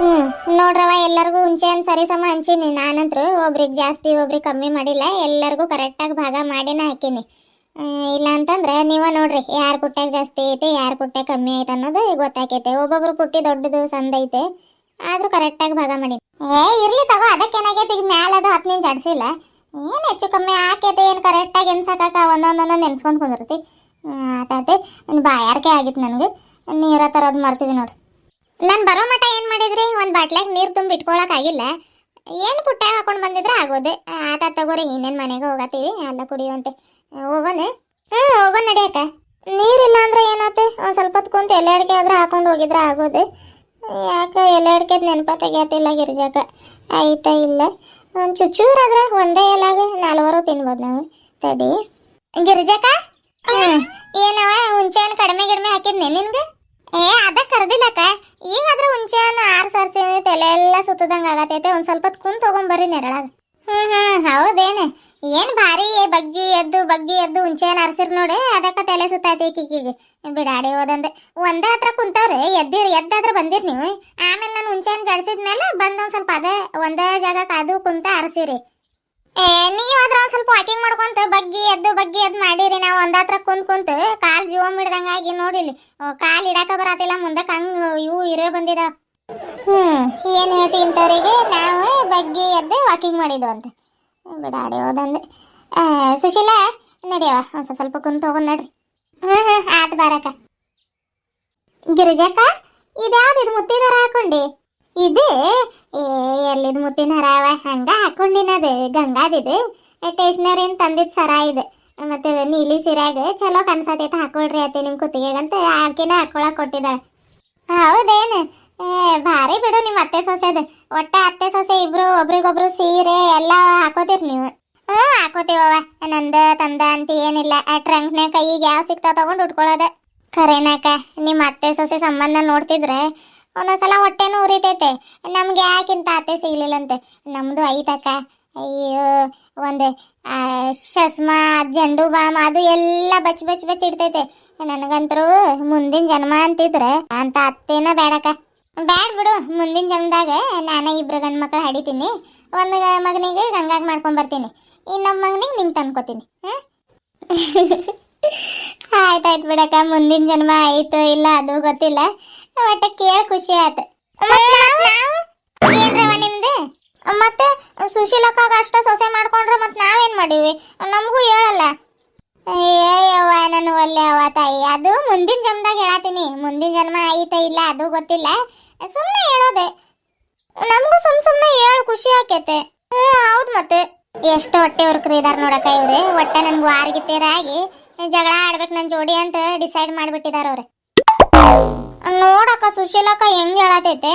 ಹ್ಮ್ ನೋಡ್ರವ ಎಲ್ಲರಿಗೂ ಹುಂಚೆನ್ ಸರಿ ಸಮ ಹಂಚೀನಿ. ನಾನಂತ್ರು ಒಬ್ರಿಗೆ ಜಾಸ್ತಿ ಒಬ್ರಿಗೆ ಕಮ್ಮಿ ಮಾಡಿಲ್ಲ, ಎಲ್ಲರಿಗೂ ಕರೆಕ್ಟಾಗಿ ಭಾಗ ಮಾಡಿನ ಹಾಕೀನಿ. ಇಲ್ಲ ಅಂತಂದ್ರೆ ನೀವ ನೋಡ್ರಿ ಯಾರ ಪುಟ್ಟ್ಯಾಗ ಜಾಸ್ತಿ ಐತೆ ಯಾರ ಪುಟ್ಟ್ಯಾಗ ಕಮ್ಮಿ ಐತೆ ಅನ್ನೋದು ಗೊತ್ತಾಕೈತೆ. ಒಬ್ಬೊಬ್ರು ಪುಟ್ಟಿ ದೊಡ್ಡದು ಸಂದ ಐತೆ, ಆದ್ರೂ ಕರೆಕ್ಟಾಗಿ ಭಾಗ ಮಾಡಿ. ಇರ್ಲಿ ತಗೋ, ಅದಕ್ಕೇನಾಗೈತೆ, ಈಗ ಮ್ಯಾಲ ಅದು 10 ನಿಮಿಷ ಆಡ್ಸಿಲ್ಲ, ಏನು ಹೆಚ್ಚು ಕಮ್ಮಿ ಆಕೈತೆ. ಏನು ಕರೆಕ್ಟಾಗಿ ಎನ್ಸಕಾಕ ಒಂದೊಂದೊಂದೊಂದು ನೆನ್ಸ್ಕೊಂಡು ಕುಂದಿರ್ತಿ. ಆತೈತೆ ಬಾಯಾರಿಕೆ ಆಗಿತ್ತು ನನಗೆ, ನೀರ ತರೋದು ಮರ್ತೀವಿ ನೋಡಿ. ನಾನು ಬರೋ ಮಟ ಏನು ಮಾಡಿದ್ರಿ, ಒಂದು ಬಾಟ್ಲಾಗ ನೀರು ತುಂಬಿ ಇಟ್ಕೊಳಕ್ಕಾಗಿಲ್ಲ. ಏನು ಪುಟ್ಟಾಗ ಹಾಕೊಂಡು ಬಂದಿದ್ರೆ ಆಗೋದೆ. ಆತ ತಗೋರಿ, ಇನ್ನೇನು ಮನೆಗೆ ಹೋಗತ್ತೀವಿ, ಎಲ್ಲ ಕುಡಿಯುವಂತೆ. ಹೋಗೋಣ. ಹೋಗೋಣ ನಡಿಯಕ್ಕ. ನೀರಿಲ್ಲ ಅಂದ್ರೆ ಏನಾತೆ, ಒಂದು ಸ್ವಲ್ಪ ಹೊತ್ತು ಕುಂತು ಎಲೆ ಅಡಿಕೆ ಆದ್ರೆ ಹಾಕೊಂಡು ಹೋಗಿದ್ರೆ ಆಗೋದೆ. ಯಾಕೆ ಎಲೆ ಅಡಿಕೆ ನೆನಪ ತೆಗಿಯತ್ತಿಲ್ಲ ಗಿರ್ಜಾಕ. ಆಯ್ತಾ ಇಲ್ಲ, ಒಂದು ಚುಚ್ಚೂರಾದ್ರೆ ಒಂದೇ ಎಲಾಗ 4 ತಿನ್ಬೋದು ನಾವು. ತಡಿ ಗಿರ್ಜಾಕ. ಏನವ ಹುಂಚೆಹಣ್ಣು ಕಡಿಮೆ ಹಾಕಿದ್ನೆ ನಿನ್ಗೆ? ಅದ ಕರ್ದಿಲ್ಲಕ್ಕ. ಈಗಾದ್ರೆ ಹುಂಚೆಹಣ್ಣು ಸಾರ್ಸಿ ತಲೆ ಎಲ್ಲ ಸುತ್ತದಂಗೆ ಆಗತೈತೆ. ಒಂದು ಸ್ವಲ್ಪ ಹೊತ್ತು ಕುಂತು ತಗೊಂಬರ್ರಿ ನೆರಳಾಗ. ಹೌದೇನು? ಏನು ಭಾರಿ ಬಗ್ಗಿ ಎದ್ದು ಹುಂಚೆಹಣ್ಣು ಆರ್ಸಿರ್ ನೋಡಿ, ಅದಕ್ಕೆ ತಲೆ ಸುತ್ತಾಯ್ತು ಈಕಿಗೆ. ಬಿಡಾಡಿ ಹೋದಂದೆ ಒಂದೇ ಹತ್ರ ಕುಂತವ್ರೆ. ಎದ್ದಾದ್ರೆ ಬಂದಿರಿ ನೀವು. ಆಮೇಲೆ ನಾನು ಹುಂಚೆಹಣ್ಣು ಜಡಿಸಿದ್ಮೇಲೆ ಬಂದೊಂದು ಸ್ವಲ್ಪ ಅದೇ ಒಂದೇ ಜಾಗಕ್ಕೆ ಅದು ಕುಂತ ಆರಿಸಿರಿ. ನೀವಾದ್ರೆ ಒಂದು ಸ್ವಲ್ಪ ವಾಕಿಂಗ್ ಮಾಡ್ಕೊಂತ ಬಗ್ಗಿ ಎದ್ದು ಮಾಡಿರಿ. ನಾವು ಒಂದ್ ಹತ್ರ ಕುಂತು ಕಾಲ್ ಜೀವ ಮಿಡ್ದಂಗಾಗಿ ನೋಡಿಲಿ, ಕಾಲ್ ಇಡಾಕ ಬರತ್ತಿಲ್ಲ ಮುಂದಕ್ಕೆ, ಹಂಗ ಇವು ಇರೇ ಬಂದಿದಾವ. ಏನು ಹೇಳ್ತಿ ಇಂಥವ್ರಿಗೆ ನಾವು ಬಗ್ಗಿ ಎದ್ದು ವಾಕಿಂಗ್ ಮಾಡಿದ್ವು ಅಂತ. ಬಿಡಾಡಿ ಹೋದಂದೆ. ಸುಶೀಲಾ ನಡಿಯವ, ಒಂದು ಸ್ವಲ್ಪ ಕುಂತು ಹೋಗೋಣ ನಡ್ರಿ. ಆತ ಬಾರಕ್ಕ. ಗಿರಿಜಕ್ಕ, ಇದ್ಯಾವ್ದು ಇದು ಮುತ್ತಿನ ಹಾಕೊಂಡಿ? ಇದು ಎಲ್ಲಿದ್ ಮುತ್ತಿನ ಹರ ಹಂಗ ಹಾಕೊಂಡಿನದು ಗಂಗಾದಿದು ಸ್ಟೇಷನರಿ ತಂದಿದ್ ಸರ ಇದೆ. ಮತ್ತೆ ನೀಲಿ ಸೀರೆಯಾಗ ಚಲೋ ಕನ್ಸತೈತೆ, ಹಾಕೊಳ್ರಿ ಅತ್ತೆ ನಿಮ್ ಕುತ್ತಿಗೆಗಂತ ಆಕಿನ ಹಾಕೊಳಕ್ ಕೊಟ್ಟಿದ್ದಾಳೆ. ಹೌದೇನು? ಭಾರಿ ಬಿಡು ನಿಮ್ಮ ಅತ್ತೆ ಸೊಸೆದು. ಒಟ್ಟ ಅತ್ತೆ ಸೊಸೆ ಇಬ್ರು ಒಬ್ರಿಗೊಬ್ರು ಸೀರೆ ಎಲ್ಲ ಹಾಕೋತೀರಿ ನೀವು? ಹಾಕೋತೀವವ. ನಂದ ತಂದ ಅಂತ ಏನಿಲ್ಲ, ಆ ಟ್ರಂಕ್ನ್ಯಾಗ ಕೈಗೆ ಯಾವ ಸಿಕ್ತಾ ತಗೊಂಡು ಉಟ್ಕೊಳ್ಳೋದ. ಖರೇನಾಕ, ನಿಮ್ಮ ಅತ್ತೆ ಸೊಸೆ ಸಂಬಂಧ ನೋಡ್ತಿದ್ರೆ ಒಂದೊಂದ್ಸಲ ಹೊಟ್ಟೆನೂ ಉರಿತೈತೆ. ನಮ್ಗೆ ಯಾಕಿಂತ ಅತ್ತೆ ಸಿಗ್ಲಿಲ್ಲಂತೆ, ನಮ್ದು ಐತಕ್ಕ. ಅಯ್ಯೋ, ಒಂದು ಶಸ್ಮಾ ಜಂಡು ಬಾಮ್ ಅದು ಎಲ್ಲ ಬಚ್ ಇಡ್ತೈತೆ. ನನಗಂತರೂ ಮುಂದಿನ ಜನ್ಮ ಅಂತಿದ್ರೆ ಅಂತ ಅತ್ತೇನ ಬೇಡಕ್ಕ. ಬ್ಯಾಡ್ ಬಿಡು, ಮುಂದಿನ ಜನ್ಮದಾಗ ನಾನೇ 2 ಗಂಡು ಮಕ್ಕಳು ಹಡಿತೀನಿ. ಒಂದು ಮಗನಿಗೆ ಗಂಗಾಗ ಮಾಡ್ಕೊಂಡ್ ಬರ್ತೀನಿ, ಇನ್ನೊಬ್ಬ ಮಗನಿಗೆ ನಿಂಗೆ ತಂದ್ಕೊತೀನಿ. ಆಯ್ತಾಯ್ತು ಬಿಡಕ್ಕ, ಮುಂದಿನ ಜನ್ಮ ಆಯ್ತು ಇಲ್ಲ ಅದು ಗೊತ್ತಿಲ್ಲ, ಒಟ್ಟ ಕೇಳ ಖುಷಿ ಆಯ್ತು. ಏನ್ರವ ನಿಮ್ದು? ಮತ್ತೆ ಸುಶೀಲಕ್ಕಾಗ ಅಷ್ಟ ಸೊಸೆ ಮಾಡ್ಕೊಂಡ್ರೆ ಮತ್ತೆ ನಾವೇನ್ ಮಾಡೀವಿ? ನಮಗೂ ಹೇಳಲ್ಲ. ಅಯ್ಯವ್ವ, ನಾನು ಒಲ್ಲೆ ಅವ ತಾಯಿ. ಅದು ಮುಂದಿನ ಜನ್ಮದಾಗ ಹೇಳತ್ತೀನಿ, ಮುಂದಿನ ಜನ್ಮ ಆಯ್ತ ಇಲ್ಲ ಅದು ಗೊತ್ತಿಲ್ಲ, ಸುಮ್ಮನೆ ಹೇಳೋದೆ. ನಮಗೂ ಸುಮ್ಮನೆ ಹೇಳು, ಖುಷಿ ಆಕೈತೆ. ಹೌದು, ಮತ್ತೆ ಎಷ್ಟು ಹೊಟ್ಟೆ ಹೊರ್ಕ್ರಿ ಇದಾರೆ ನೋಡಕ್ಕ ಇವ್ರೆ. ಒಟ್ಟೆ ನನ್ಗೆ ವಾರ್ಗಿತ್ತೀರಾಗಿ ಜಗಳ ಆಡ್ಬೇಕು ನನ್ನ ಜೋಡಿ ಅಂತ ಡಿಸೈಡ್ ಮಾಡಿಬಿಟ್ಟಿದಾರ ಅವ್ರೆ. ನೋಡಕ್ಕ ಸುಶೀಲಕ್ಕ ಹೆಂಗ್ ಹೇಳತೈತೆ.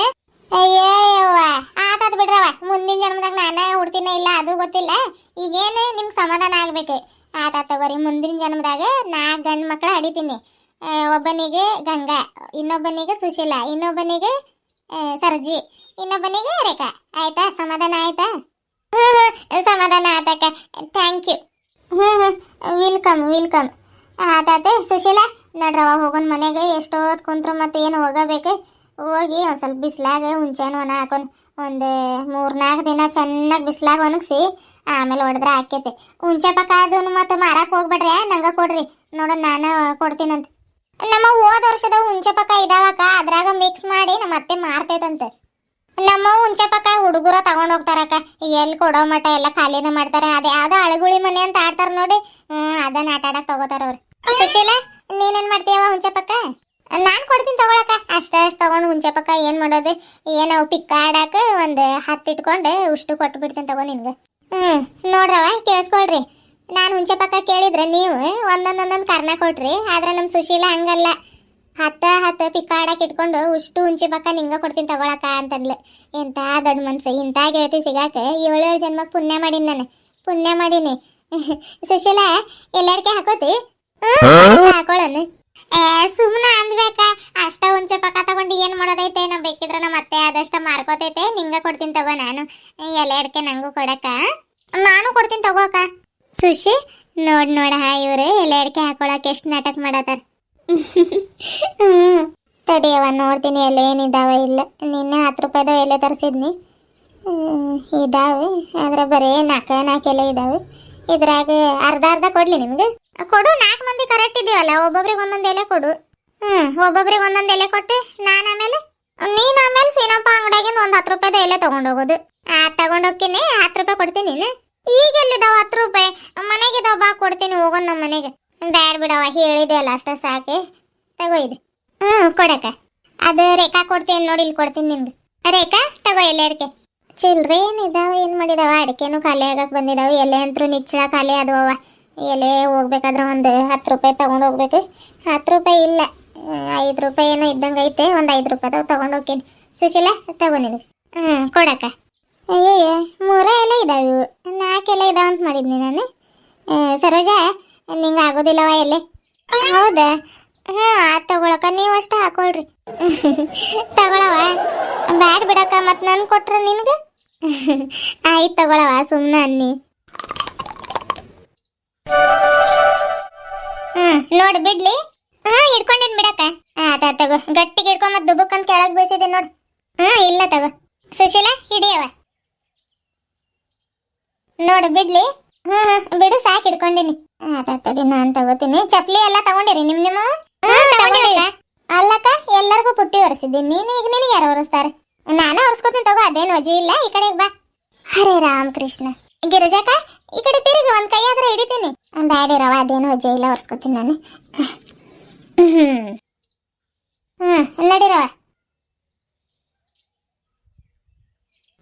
ಅಯ್ಯವ್ವ, ಆತದ್ ಬಿಡ್ರವ, ಮುಂದಿನ ಜನ್ಮದಾಗ ನಾನೇ ಹುಡ್ತೀನ ಇಲ್ಲ ಅದು ಗೊತ್ತಿಲ್ಲ, ಈಗೇನು ನಿಮ್ಗೆ ಸಮಾಧಾನ ಆಗ್ಬೇಕು. ಆತ ತಗೋರಿ, ಮುಂದಿನ ಜನ್ಮದಾಗ 4 ಗಂಡು ಮಕ್ಕಳು ಹಡಿತೀನಿ. ಒಬ್ಬನಿಗೆ ಗಂಗಾ, ಇನ್ನೊಬ್ಬನಿಗೆ ಸುಶೀಲಾ, ಇನ್ನೊಬ್ಬನಿಗೆ ಸರ್ಜಿ, ಇನ್ನೊಬ್ಬನಿಗೆ ರೇಖಾ. ಆಯ್ತಾ? ಸಮಾಧಾನ ಆಯ್ತಾ? ಸಮಾಧಾನ ಆತಕ್ಕ, ಥ್ಯಾಂಕ್ ಯು. ವೆಲ್ಕಮ್. ಆತಾತೆ ಸುಶೀಲಾ, ನಡ್ರವ ಹೋಗೋಣ ಮನೆಗೆ. ಎಷ್ಟೊತ್ತು ಕುಂತ್ರು ಮತ್ತೆ ಏನು ಹೋಗಬೇಕು. ಹೋಗಿ ಒಂದು ಸ್ವಲ್ಪ ಬಿಸಿಲಾಗ ಹುಂಚೆಹಣ್ಣು ಒಣ ಹಾಕೊಂಡು ಒಂದು 3-4 ದಿನ ಚೆನ್ನಾಗಿ ಬಿಸಿಲಾಗ ಒಣಗಿಸಿ ಆಮೇಲೆ ಹೊಡೆದ್ರೆ ಆಕೈತೆ. ಹುಂಚೆ ಪಕ್ಕ ಅದನ್ನು ಮತ್ತೆ ಮಾರಕ್ಕೆ ಹೋಗ್ಬೇಡ್ರಿ, ನಂಗೆ ಕೊಡ್ರಿ, ನೋಡೋಣ ನಾನು ಕೊಡ್ತೀನಂತ. ನಮ್ಮ ಹೋದ ವರ್ಷದ ಹುಂಚೆ ಪಕ್ಕ ಇದಾವಕ್ಕ, ಅದ್ರಾಗ ಮಿಕ್ಸ್ ಮಾಡಿ ನಮ್ಮ ಅತ್ತೆ ಮಾರ್ತೈತಂತೆ. ನಮ್ಮ ಹುಂಚೆ ಪಕ್ಕ ಹುಡುಗರ ತಗೊಂಡು ಹೋಗ್ತಾರಕ್ಕ, ಎಲ್ಲಿ ಕೊಡೋ ಮಟ ಎಲ್ಲ ಖಾಲಿನ ಮಾಡ್ತಾರೆ. ಅದೇ ಯಾವ್ದೋ ಅಳಗುಳಿ ಮನೆ ಅಂತ ಆಡ್ತಾರ ನೋಡಿ, ಅದನ್ನ ಆಟ ಆಡಕ್ ತಗೋತಾರ ಅವ್ರು. ಸುಶೀಲಾ, ನೀನೇನ್ ಮಾಡ್ತೀಯವ ಹುಂಚೆ ಪಕ್ಕ? ನಾನು ಕೊಡ್ತೀನಿ ತಗೊಳಕ. ಅಷ್ಟ ತಗೊಂಡು ಹುಂಚೆ ಪಕ್ಕ ಏನು ಮಾಡೋದು, ಏನೋ ಪಿಕ್ಕ ಆಡಾಕ ಒಂದು 10 ಇಟ್ಕೊಂಡು ಉಷ್ಟು ಕೊಟ್ಟು ಬಿಡ್ತೀನಿ ತಗೋ ನಿನ್ಗೆ. ನೋಡ್ರವ ಕೇಳಿಸ್ಕೊಳ್ರಿ, ನಾನು ಹುಂಚೆ ಪಕ್ಕ ಕೇಳಿದ್ರೆ ನೀವು ಒಂದೊಂದೊಂದೊಂದು ಕರ್ನ ಕೊಟ್ರಿ. ಆದ್ರೆ ನಮ್ಮ ಸುಶೀಲಾ ಹಂಗಲ್ಲ, 10 ಪಿಕ್ಕ ಆಡಕ್ಕೆ ಇಟ್ಕೊಂಡು ಉಷ್ಟು ಹುಂಚೆ ಪಕ್ಕ ನಿಂಗೆ ಕೊಡ್ತೀನಿ ತಗೊಳಕ ಅಂತಂದ್ಲು. ಎಂಥ ದೊಡ್ಡ ಮನ್ಸು, ಇಂಥ ಗೆಳತಿ ಸಿಗಾಕ 7 ಜನ್ಮಕ್ಕೆ ಪುಣ್ಯ ಮಾಡೀನಿ. ಸುಶೀಲಾ, ಎಲ್ಲಾರ್ಕೆ ಹಾಕೋತಿ? ಹಾಕೊಳ್ಳೋಣ. ಸುಮ್ಮನೆ ಅಂದ್ಬೇಕ, ಅಷ್ಟ ಹುಂಚೆ ಪಕ್ಕ ತಗೊಂಡು ಏನು ಮಾಡೋದೈತೆ? ನಾ ಬೇಕಿದ್ರೆ ನಮ್ಮ ಅತ್ತೆ ಆದಷ್ಟ ಮಾರ್ಕೋತೈತೆ, ನಿಂಗೆ ಕೊಡ್ತೀನಿ ತಗೋ. ನಾನು ಎಲೆ ಅಡಿಕೆ ನಂಗೂ ಕೊಡಕ್ಕ, ನಾನು ಕೊಡ್ತೀನಿ ತಗೋಕ. ಸುಶಿ, ನೋಡ ಇವ್ರೆ ಎಲೆ ಅಡಿಕೆ ಹಾಕೊಳಕ್ಕೆ ಎಷ್ಟು ನಾಟಕ ಮಾಡತ್ತಾರ. ತಡಿಯವ ನೋಡ್ತೀನಿ ಎಲೆ ಏನಿದಾವ ಇಲ್ಲ. ನಿನ್ನೆ 10 ರೂಪಾಯಿದ ಎಲೆ ತರಿಸಿದ್ನಿ. ಇದಾವೆ ಆದ್ರೆ ಬರೀ 4 ಎಲೆ ಇದಾವೆ. ಇದ್ರಾಗ ಅರ್ಧ ಅರ್ಧ ಕೊಡ್ಲಿ ನಿಮ್ಗೆ? ಕೊಡು, 4 ಮಂದಿ ಕರೆಕ್ಟ್ ಇದೀವಲ್ಲ, ಒಬ್ಬೊಬ್ರಿಗೆ ಒಂದೊಂದು ಎಲೆ ಕೊಡು. ಒಬ್ಬೊಬ್ರಿಗೆ ಒಂದೊಂದು ಎಲೆ ಕೊಟ್ಟೆ ನಾನು ನೀನ್ ಆಮೇಲೆ ಸೀನಪ್ಪ ಅಂಗಡಿಯಾಗಿಂದ 10 ರೂಪಾಯಿದ ಎಲೆ ತಗೊಂಡೋಗೋದು. ತಗೊಂಡೋಗ್ತೀನಿ, 10 ರೂಪಾಯಿ ಕೊಡ್ತೀನಿ. ಈಗ ಎಲ್ಲಿದಾವ 10 ರೂಪಾಯಿ? ಮನೆಗಿದಾವ, ಬಾ ಕೊಡ್ತೀನಿ, ಹೋಗೋಣ ನಮ್ಮ ಮನೆಗೆ. ಬ್ಯಾಡ್ ಬಿಡವ, ಹೇಳಿದೆ ಅಲ್ಲ ಅಷ್ಟ ಸಾಕೆ. ತಗೋ ಇದು. ಕೊಡಕ ಅದು ರೇಖಾ ಕೊಡ್ತೀನಿ ನೋಡಿ, ಇಲ್ಲಿ ಕೊಡ್ತೀನಿ ನಿಮ್ಗೆ. ರೇಖಾ ತಗೋ ಎಲೆ ಅಡಿಕೆ. ಚಿಲ್ರೆ ಏನಿದಾವ, ಏನ್ ಮಾಡಿದಾವ? ಅಡಿಕೆನು ಖಾಲಿ ಆಗಕ್ ಬಂದಿದಾವ, ಎಲೆ ಅಂತೂ ನಿಚ್ಚಳ ಖಾಲಿ ಆದವ. ಎಲೆ ಹೋಗ್ಬೇಕಾದ್ರೆ ಒಂದು 10 ರೂಪಾಯಿ ತಗೊಂಡು ಹೋಗ್ಬೇಕು. 10 ರೂಪಾಯಿ ಇಲ್ಲ, 5 ರೂಪಾಯಿ ಏನೋ ಇದ್ದಂಗೆ ಐತೆ. ಒಂದು 5 ರೂಪಾಯಿದಾಗ ತಗೊಂಡು ಹೋಗ್ತೀನಿ. ಸುಶೀಲಾ ತಗೋ ನಿನಗೆ. ಕೊಡಕ. ಅಯ್ಯಯ್ಯ 3 ಎಲೆ ಇದಾವೆ ಇವು, 4 ಎಲೆ ಇದಾವ ಅಂತ ಮಾಡಿದ್ನಿ ನಾನು. ಸರೋಜಾ ನಿಂಗೆ ಆಗೋದಿಲ್ಲವ ಎಲೆ? ಹೌದಾ? ತಗೊಳಕ, ನೀವು ಅಷ್ಟೇ ಹಾಕೊಳ್ರಿ. ತಗೊಳವ, ಬ್ಯಾಡ್ ಬಿಡಕ್ಕ, ಮತ್ತು ನನ್ ಕೊಟ್ರ ನಿನ್ಗೆ? ಆಯ್ತು ತಗೊಳವ, ಸುಮ್ಮನೆ ಅನ್ನಿ. ನೋಡಿ ಬಿಡ್ಲಿ. ಹಿಡ್ಕೊಂಡಿನ್ ಬಿಡಕ್ಕ. ತಗೋ, ಗಟ್ಟಿಗೆ ಹಿಡ್ಕೊಂಡ್ ಮತ್ತೆ ದುಬ್ಬಕ್ಕಂತ ಕೆಳಗೆ ಬೀಸಿದೆ ನೋಡು. ಇಲ್ಲ ತಗೋ. ಸುಶೀಲಾ ಹಿಡಿಯವ. ನೋಡು ಬಿಡ್ಲಿ. ಬಿಡು, ಸಾಕು ಹಿಡ್ಕೊಂಡಿನಿ. ತಡಿ ನಾನು ತಗೋತೀನಿ. ಚಪ್ಲಿ ಎಲ್ಲ ತಗೊಂಡಿರಿ ನಿಮ್ಮ? ಅಲ್ಲಕ್ಕ, ಎಲ್ಲರಿಗೂ ಪುಟ್ಟಿ ಒರೆಸಿದ್ದೀನಿ. ನೀನು ಈಗ ನಿನಗೆ ಯಾರು ಒರೆಸ್ತಾರೆ? ನಾನೇ ಒರೆಸ್ಕೋತೀನಿ ತಗೋ, ಅದೇನು ವಜಿ ಇಲ್ಲ. ಈ ಕಡೆಗೆ ಬಾ. ಹರೇ ರಾಮ್ ಕೃಷ್ಣ. ಗಿರಿಜಾಕ ಈ ಕಡೆ ತಿರುಗಿ, ಒಂದು ಕೈ ಆದ್ರೆ ಹಿಡಿತೀನಿ. ಬ್ಯಾಡಿರವ, ಅದೇನು ವಜೆ ಇಲ್ಲ, ಒರೆಸ್ಕೋತೀನಿ ನಾನು. ನಡಿರವ.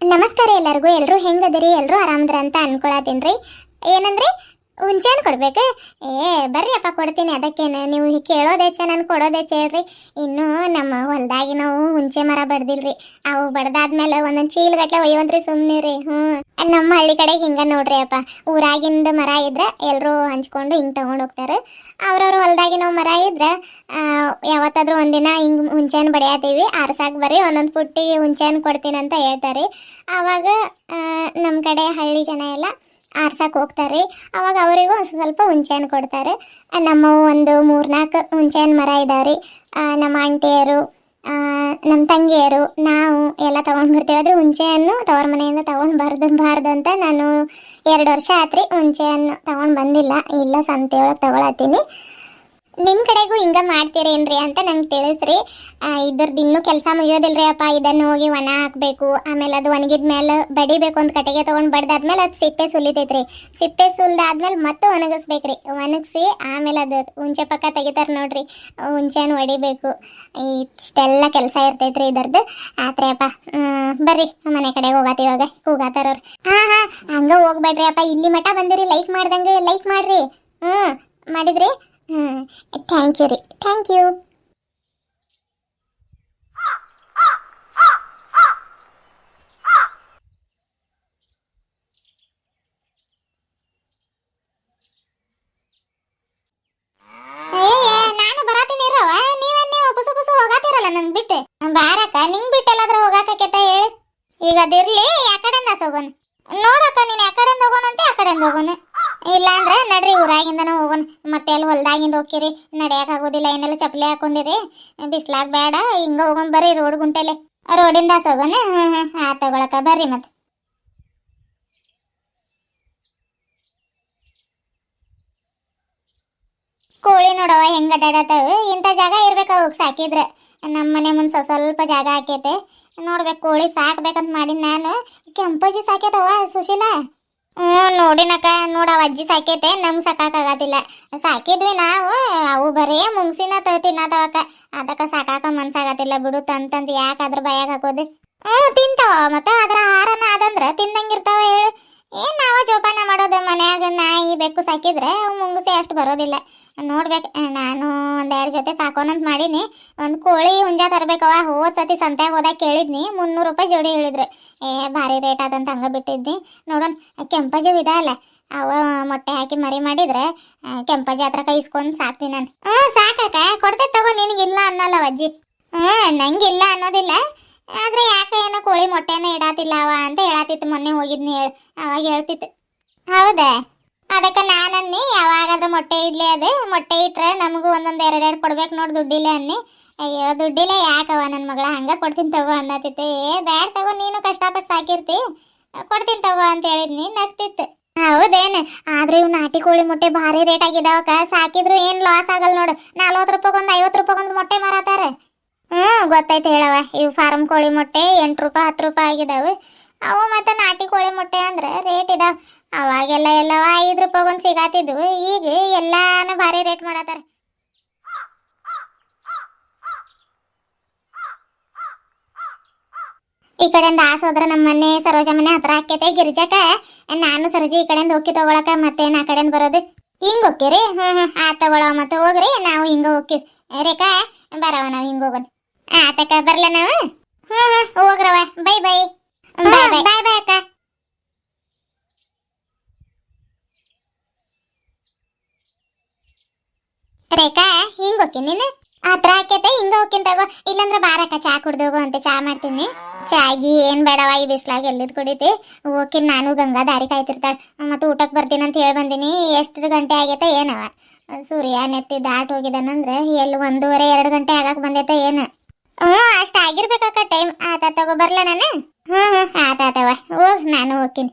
ನಮಸ್ಕಾರ ಎಲ್ಲರಿಗೂ. ಎಲ್ಲರೂ ಹೆಂಗದಿರಿ? ಎಲ್ಲರೂ ಆರಾಮದ್ರ ಅಂತ ಅನ್ಕೊಳತೀನಿ. ಏನಂದ್ರೆ ಹುಂಚೆಹಣ್ಣು ಕೊಡ್ಬೇಕು. ಬರ್ರಿ ಅಪ್ಪ ಕೊಡ್ತೀನಿ, ಅದಕ್ಕೇನು ನೀವು ಕೇಳೋದೇಚ ನಾನು ಕೊಡೋದೇಚ ಹೇಳ್ರಿ. ಇನ್ನು ನಮ್ಮ ಹೊಲದಾಗಿ ನಾವು ಹುಂಚೆ ಮರ ಬಡ್ದಿಲ್ರಿ. ಅವು ಬಡ್ದಾದ್ಮೇಲೆ ಒಂದೊಂದು ಚೀಲಗಟ್ಲೆ ಒಯ್ಯವಂತ್ರಿ, ಸುಮ್ಮನಿರಿ. ನಮ್ಮ ಹಳ್ಳಿ ಕಡೆ ಹಿಂಗೆ ನೋಡ್ರಿ ಅಪ್ಪ, ಊರಾಗಿಂದ ಮರ ಇದ್ರೆ ಎಲ್ಲರೂ ಹಂಚ್ಕೊಂಡು ಹಿಂಗೆ ತಗೊಂಡು ಹೋಗ್ತಾರೆ. ಅವ್ರವ್ರ ಹೊಲದಾಗಿ ನಾವು ಮರ ಇದ್ರೆ ಯಾವತ್ತಾದ್ರೂ ಒಂದಿನ ಹಿಂಗೆ ಹುಂಚೆಹಣ್ಣು ಬಡಿಯತ್ತೀವಿ, ಆರ್ಸಾಕ್ ಬರ್ರಿ ಒಂದೊಂದು ಪುಟ್ಟಿ ಹುಂಚೆಹಣ್ಣು ಕೊಡ್ತೀನಿ ಅಂತ ಹೇಳ್ತಾರೆ. ಆವಾಗ ನಮ್ಮ ಕಡೆ ಹಳ್ಳಿ ಜನ ಎಲ್ಲ ಆರ್ಸಕ್ಕೆ ಹೋಗ್ತಾರೆ. ಅವಾಗ ಅವರಿಗೂ ಸ್ವಲ್ಪ ಹುಂಚೆಹಣ್ಣು ಕೊಡ್ತಾರೆ. ನಮ್ಮ ಒಂದು 3-4 ಹುಂಚೆಹಣ್ಣು ಮರ ಇದಾವ್ರಿ. ನಮ್ಮ ಆಂಟಿಯರು, ನಮ್ಮ ತಂಗಿಯರು, ನಾವು ಎಲ್ಲ ತೊಗೊಂಡು ಬರ್ತೀವಿ. ಆದರೆ ಹುಂಚೆಹಣ್ಣು ತವ್ರ ಮನೆಯಿಂದ ತೊಗೊಂಡು ಅಂತ ನಾನು 2 ವರ್ಷ ಆತ್ರಿ ಹುಂಚೆಹಣ್ಣು ತೊಗೊಂಡು ಬಂದಿಲ್ಲ. ಇಲ್ಲ, ಸಂತೆಯೊಳಗೆ ತೊಗೊಳತ್ತೀನಿ. ನಿಮ್ಮ ಕಡೆಗೂ ಹಿಂಗೆ ಮಾಡ್ತೀರೇನ್ರಿ ಅಂತ ನಂಗೆ ತಿಳಿಸ್ರಿ. ಇದ್ರದ್ದು ಇನ್ನೂ ಕೆಲಸ ಮುಗಿಯೋದಿಲ್ರಿ ಅಪ್ಪ. ಇದನ್ನು ಹೋಗಿ ಒಣ ಹಾಕಬೇಕು, ಆಮೇಲೆ ಅದು ಒಣಗಿದ ಮೇಲೆ ಬಡಿಬೇಕು. ಒಂದು ಕಟ್ಟಿಗೆ ತೊಗೊಂಡು ಬಡ್ದಾದ್ಮೇಲೆ ಅದು ಸಿಪ್ಪೆ ಸುಲಿತೈತ್ರಿ. ಸಿಪ್ಪೆ ಸುಲಿದಾದ್ಮೇಲೆ ಮತ್ತೆ ಒಣಗಿಸ್ಬೇಕ್ರಿ. ಒಣಗಿಸಿ ಆಮೇಲೆ ಅದು ಹುಂಚೆ ಪಕ್ಕ ತೆಗಿತಾರೆ ನೋಡ್ರಿ, ಹುಂಚೆಹಣ್ಣು ಹೊಡಿಬೇಕು. ಇಷ್ಟೆಲ್ಲ ಕೆಲಸ ಇರ್ತೈತ್ರಿ ಇದರದ್ದು. ಆತ್ರಿ ಅಪ್ಪ, ಬರ್ರಿ ಮನೆ ಕಡೆ ಹೋಗತ್ತೀವಾಗ, ಕೂಗಾತಾರವ್ರು. ಹಂಗೆ ಹೋಗ್ಬೇಡ್ರಿ ಅಪ್ಪ, ಇಲ್ಲಿ ಮಠ ಬಂದಿರಿ. ಲೈಕ್ ಮಾಡ್ದಂಗೆ ಲೈಕ್ ಮಾಡ್ರಿ. ಮಾಡಿದ್ರಿ? ಥ್ಯಾಂಕ್ ಯು ರೀ, ಥ್ಯಾಂಕ್ ಯು. ನಾನು ಬರತೀನಿ ಇರವ, ನೀವು ಪುಸು ಹೋಗಾತಿರಲ್ಲ ನನ್ ಬಿಟ್ಟು. ಬಾರಕ್ಕ, ನಿಂಗ್ ಬಿಟ್ಟೆಲ್ಲಾದ್ರೂ ಹೋಗಾಕೈತ ಹೇಳಿ. ಈಗ ಅದಿರ್ಲಿ, ಯಾಕಡೆಂದ ಹೋಗೋಣ ನೋಡಕ್ಕ. ನೀನು ಯಾಕಡೆಂದ ಹೋಗೋಣಂತ ಯಾಕಡೆಂದ ಹೋಗೋಣ. ಇಲ್ಲ ಅಂದ್ರೆ ನಡ್ರಿ ಊರಾಗಿಂದನೂ ಹೋಗೋಣ. ಮತ್ತೆ ಅಲ್ಲಿ ಹೊಲ್ದಾಗಿಂದ ಹೋಗಿರಿ, ನಡೆಯಕ್ಕೆ ಆಗೋದಿಲ್ಲ. ಏನೆಲ್ಲ ಚಪ್ಪಲಿ ಹಾಕೊಂಡಿರಿ, ಬಿಸ್ಲಾಗ ಬೇಡ. ಹಿಂಗ ಹೋಗೋಣ ಬರ್ರಿ, ರೋಡ್ ಗುಂಟೆಲೆ, ರೋಡಿಂದ ಹೋಗೋಣ. ತಗೊಳಕ ಬರ್ರಿ. ಮತ್ತೆ ಕೋಳಿ ನೋಡವ ಹೆಂಗ ಅಡ್ಡಾಡತ್ತವ. ಇಂಥ ಜಾಗ ಇರ್ಬೇಕು ಅವಾಗ ಸಾಕಿದ್ರೆ. ನಮ್ಮ ಮನೆ ಮುಂದೆ ಸ್ವಲ್ಪ ಜಾಗ ಹಾಕೈತೆ, ನೋಡ್ಬೇಕು. ಕೋಳಿ ಸಾಕ್ಬೇಕಂತ ಮಾಡಿ ನಾನು. ಕೆಂಪಜ್ಜಿ ಸಾಕೈತವ ಸುಶೀಲಾ. ನೋಡಿನಕ್ಕ, ನೋಡವ ಅಜ್ಜಿ ಸಾಕೈತೆ, ನಮ್ಗೆ ಸಾಕಾಗತ್ತಿಲ್ಲ. ಸಾಕಿದ್ವಿ ನಾವು, ಅವು ಬರೀ ಮುಂಗ್ಸಿನ ತಿನ್ನತವಕ್ಕ. ಅದಕ್ಕೆ ಸಾಕಾಕ ಮನ್ಸಾಗತ್ತಿಲ್ಲ ಬಿಡು. ತಂತಂದು ಯಾಕೆ ಅದ್ರ ಬಾಯಾಗ ಹಾಕೋದು? ತಿಂತಾವ, ಮತ್ತೆ ಅದ್ರ ಆಹಾರನ ಅದಂದ್ರೆ ತಿಂದಂಗಿರ್ತಾವ ಹೇಳು. ಏನು ನಾವ ಜೋಪಾನ ಮಾಡೋದು? ಮನ್ಯಾಗ ನಾಯಿ ಬೆಕ್ಕು ಸಾಕಿದ್ರೆ ಅವು ಮುಂಗುಸಿ ಅಷ್ಟು ಬರೋದಿಲ್ಲ. ನೋಡ್ಬೇಕು, ನಾನು 1-2 ಜೊತೆ ಸಾಕೋಣಂತ ಮಾಡೀನಿ. ಒಂದು ಕೋಳಿ ಹುಂಜ ತರಬೇಕವ. ಹೋದ್ ಸತಿ ಸಂತ್ಯಾಗ ಹೋದಾಗ ಕೇಳಿದ್ನಿ, 300 ರೂಪಾಯಿ ಜೋಡಿ ಹೇಳಿದ್ರು. ಭಾರಿ ರೇಟ್ ಆದಂತ ಹಂಗೆ ಬಿಟ್ಟಿದ್ನಿ. ನೋಡೋಣ, ಕೆಂಪಜು ಇದೆ ಅಲ್ಲ, ಅವ ಮೊಟ್ಟೆ ಹಾಕಿ ಮರಿ ಮಾಡಿದ್ರೆ ಕೆಂಪಜಿ ಹತ್ರ ಕೈಸ್ಕೊಂಡು ಸಾಕ್ತೀನಿ ನಾನು. ಸಾಕಾಕ ಕೊಡ್ತೈತೆ ತಗೋ, ನಿನಗಿಲ್ಲ ಅನ್ನಲ್ಲ ಅಜ್ಜಿ. ನಂಗಿಲ್ಲ ಅನ್ನೋದಿಲ್ಲ, ಆದ್ರೆ ಯಾಕೆ ಏನೋ ಕೋಳಿ ಮೊಟ್ಟೆನ ಇಡಾತಿಲ್ಲ ಅವ ಅಂತ ಹೇಳತ್ತಿತ್ತು. ಮೊನ್ನೆ ಹೋಗಿದ್ನಿ, ಅವಾಗ ಹೇಳ್ತಿತ್ತು. ಹೌದಾ? ಅದಕ್ಕೆ ನಾನನ್ನಿ, ಯಾವಾಗಾದ್ರೂ ಮೊಟ್ಟೆ ಇಡ್ಲಿ, ಅದೇ ಮೊಟ್ಟೆ ಇಟ್ರೆ ನಮಗೂ ಒಂದೊಂದು 2-2 ಕೊಡ್ಬೇಕು ನೋಡಿ, ದುಡ್ಡಿಲ್ಲ ಅನ್ನಿ. ಅಯ್ಯೋ ದುಡ್ಡಿಲ್ಲ ಯಾಕವ ನನ್ನ ಮಗಳ ಹಂಗ ಕೊಡ್ತೀನಿ ತಗೋ ಅನ್ನತಿತ್ತೆ. ಏ ಬ್ಯಾಡ ತಗೋ, ನೀನು ಕಷ್ಟಪಟ್ಟು ಸಾಕಿರ್ತಿ, ಕೊಡ್ತೀನಿ ತಗೋ ಅಂತ ಹೇಳಿದ್ನಿ, ನಗ್ತಿತ್ತು. ಹೌದೇನು? ಆದ್ರೆ ಇವ್ ನಾಟಿ ಕೋಳಿ ಮೊಟ್ಟೆ ಭಾರಿ ರೇಟ್ ಆಗಿದಾವಕ್ಕ. ಸಾಕಿದ್ರು ಏನ್ ಲಾಸ್ ಆಗಲ್ಲ ನೋಡು. 40 ರೂಪಾಯಿಗೊಂದು 50 ರೂಪಾಯಿಗೊಂದು ಮೊಟ್ಟೆ ಮಾರಾತಾರ. ಗೊತ್ತೈತೆ ಹೇಳವ. ಇವು ಫಾರ್ಮ್ ಕೋಳಿ ಮೊಟ್ಟೆ 8 ರೂಪಾಯಿ 10 ರೂಪಾಯಿ ಆಗಿದಾವೆ. ಅವು ಮತ್ತೆ ನಾಟಿ ಕೋಳಿ ಮೊಟ್ಟೆ ಅಂದ್ರೆ ರೇಟ್ ಇದಾವ. ಅವಾಗೆಲ್ಲ ಎಲ್ಲವ 5 ರೂಪಾಯಿಗೊಂದು ಸಿಗಾತಿದ್ವು. ಈಗ ಎಲ್ಲಾನು ಭಾರಿ ರೇಟ್ ಮಾಡತ್ತಾರ. ಈ ಕಡೆಯಿಂದ ಆಸೆ ಹೋದ್ರೆ ನಮ್ಮ ಮನೆ ಸರೋಜ ಮನೆ ಹತ್ರ ಆಕೈತೆ ಗಿರಿಜಾಕ. ನಾನು ಸರೋಜಿ ಈ ಕಡೆಯಿಂದ ಹೋಗಿ ತಗೊಳಕ, ಮತ್ತೇನು ಆ ಕಡೆಯಿಂದ ಬರೋದು. ಹಿಂಗ್ ಹೋಗ್ತೀರಿ? ಆ ತಗೊಳ ಮತ್ತೆ ಹೋಗ್ರಿ, ನಾವು ಹಿಂಗ ಹೋಗ್ತೀವಿ. ರೇಖಾ ಬರವ, ನಾವು ಹಿಂಗ ಹೋಗೋಣ. ಆತಕ್ಕ ಬರ್ಲ ನಾವು? ಹೋಗ್ರವ. Bye bye. ಬಾಯ್ ಬಾಯ್ ಬಾಯ್ ಬಾಯ್ ಅಕ್ಕ. ರೇಖಾ ಹಿಂಗ ಹೋಗ್ತೀನಿ ನೀನು? ಹತ್ರ ಆಕೈತೆ, ಹಿಂಗ ಹೋಗ್ತೀನಿ ತಗೋ. ಇಲ್ಲಂದ್ರ ಬಾರಕ್ಕ, ಚಾ ಕುಡ್ದು ಹೋಗು ಅಂತ. ಚಾ ಮಾಡ್ತೀನಿ. ಚಾಗಿ ಏನ್ ಬೇಡವ, ಈ ಬಿಸ್ಲಾಗ ಎಲ್ಲಿದ್ ಕುಡಿತಿ. ಹೋಗ್ತೀನಿ ನಾನು. ಗಂಗಾ ದಾರಿ ಕಾಯ್ತಿರ್ತಾಳ. ಮತ್ತೆ ಊಟಕ್ಕೆ ಬರ್ತೀನಿ ಅಂತ ಹೇಳಿ ಬಂದಿನಿ. ಎಷ್ಟು ಗಂಟೆ ಆಗೈತೆ ಏನವ? ಸೂರ್ಯ ನೆತ್ತಿ ದಾಟ್ ಹೋಗಿದಾನಂದ್ರೆ ಎಲ್ಲಿ 1:30 2 ಗಂಟೆ ಆಗಕ್ ಬಂದೈತೆ ಏನು? ಅಷ್ಟ ಆಗಿರ್ಬೇಕಕ್ಕ ಟೈಮ್. ಆತ ತಗೋ ಬರ್ಲ ನಾನು. ಆತಾತವ, ಹೋಗ್ ನಾನು ಹೋಗ್ತೀನಿ.